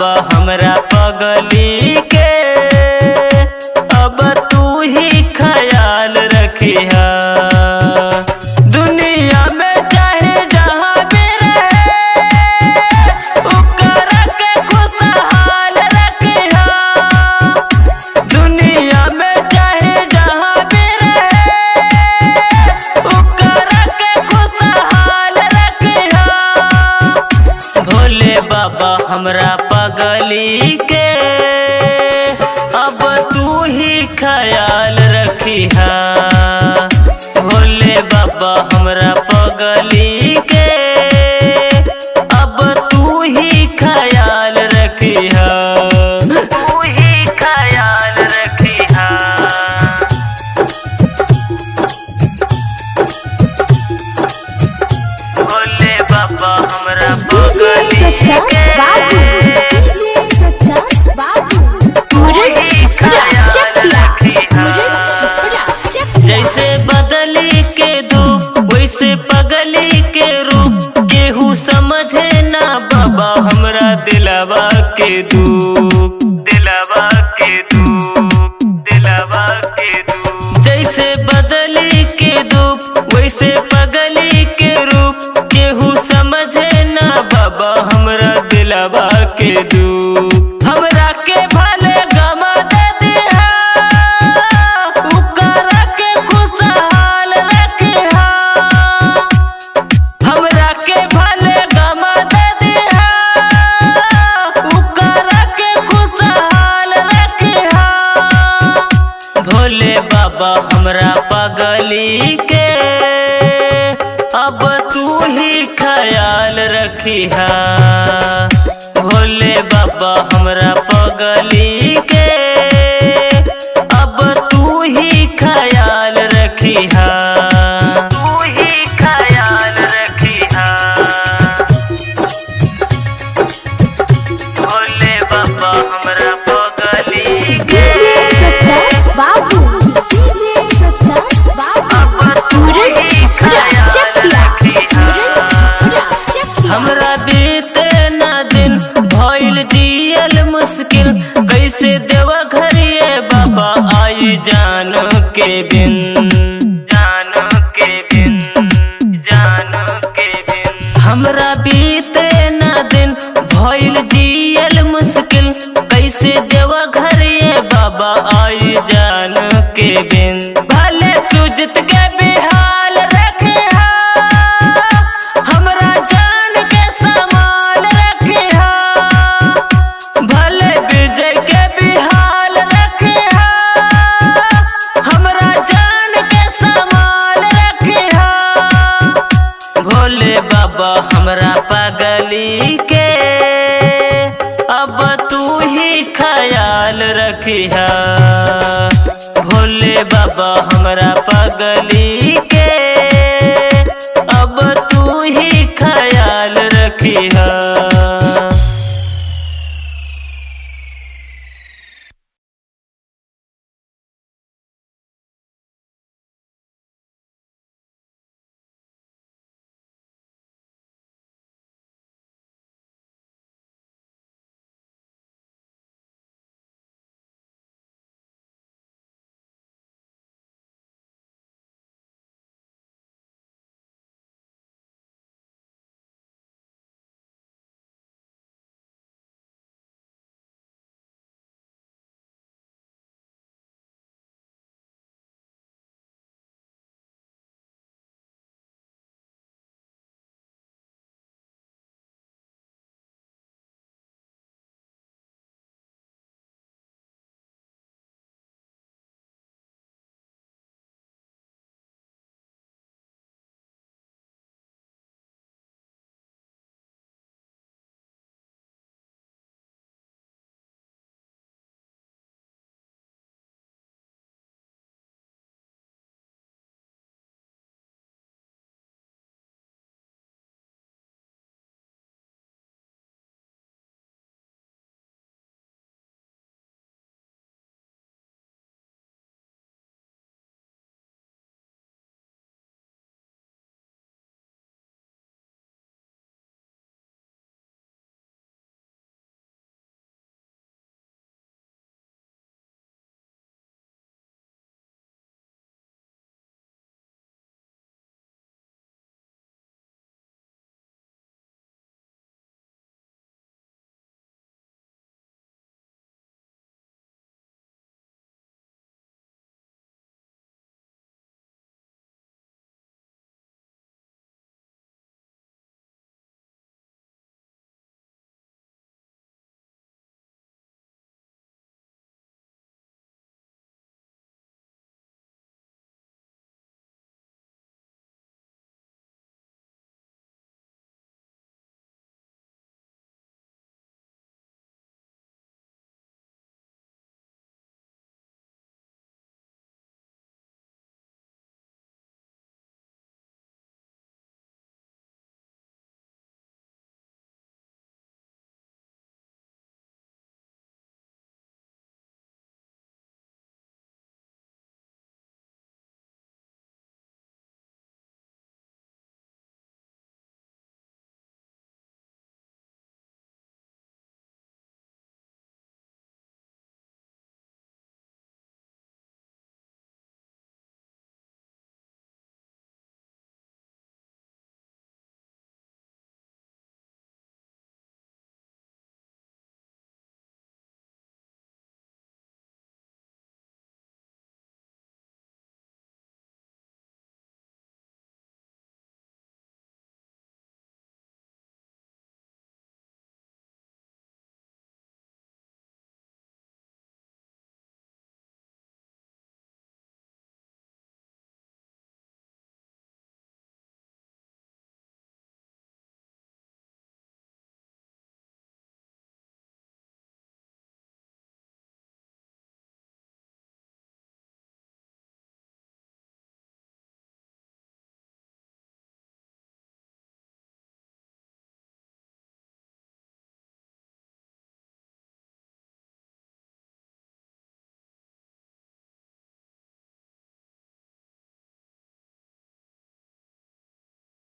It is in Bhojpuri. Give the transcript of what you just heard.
बाबा हमरा पगली के अब तू ही ख्याल रखिहा। दुनिया में चाहे जहाँ भी रहे ओकरा के खुशहाल रखिहा। दुनिया में चाहे जहाँ भी रहे ओकरा के खुशहाल रखिहा। भोले बाबा हमरा पगली के अब तू ही ख्याल रखिहा। भोले बाबा हमरा पगली के अब तू ही ख्याल रखिहा। तू ही ख्याल रखिहा। भोले बाबा हमरा पगली के जैसे बदली के धूप वैसे पगली के रूप केहू समझे ना बाबा हमरा दिलवा के दुख। दिलवा के दुख। दिलवा के दुख। जैसे बदली के धूप वैसे पगली के रूप केहू समझे ना बाबा हमरा दिलवा के दुख। हमरा के भले गमा दे दिहा ओकरा के खुशहाल रखिहा। हमरा के भले गमा दे दिहा ओकरा के खुशहाल रखिहा। भोले बाबा हमरा पगली के अब तू ही ख्याल रखिहा। भोले बाबा हमरा पगली के अब तू ही ख्याल रखिहा। तू ही ख्याल रखिहा। भोले बाबा हमरा पगली के हमरा बीते ना दिन भइल जियल मुश्किल कैसे देवा घरिए बाबा आई जान के बिन। जान के बिन। जान के बिन। हमरा बीते ना दिन भइल जियल मुश्किल कैसे देवा घरिए बाबा आई जान के बिन। भले सुजत के बिहाल रखिहा हमरा जान के संभाल रखिहा। भले विजय के बिहाल रखिहा हमरा जान के संभाल रखिहा। भोले बाबा हमरा पगली के अब तू ही ख्याल रखिहा। भोले बाबा हमरा पगली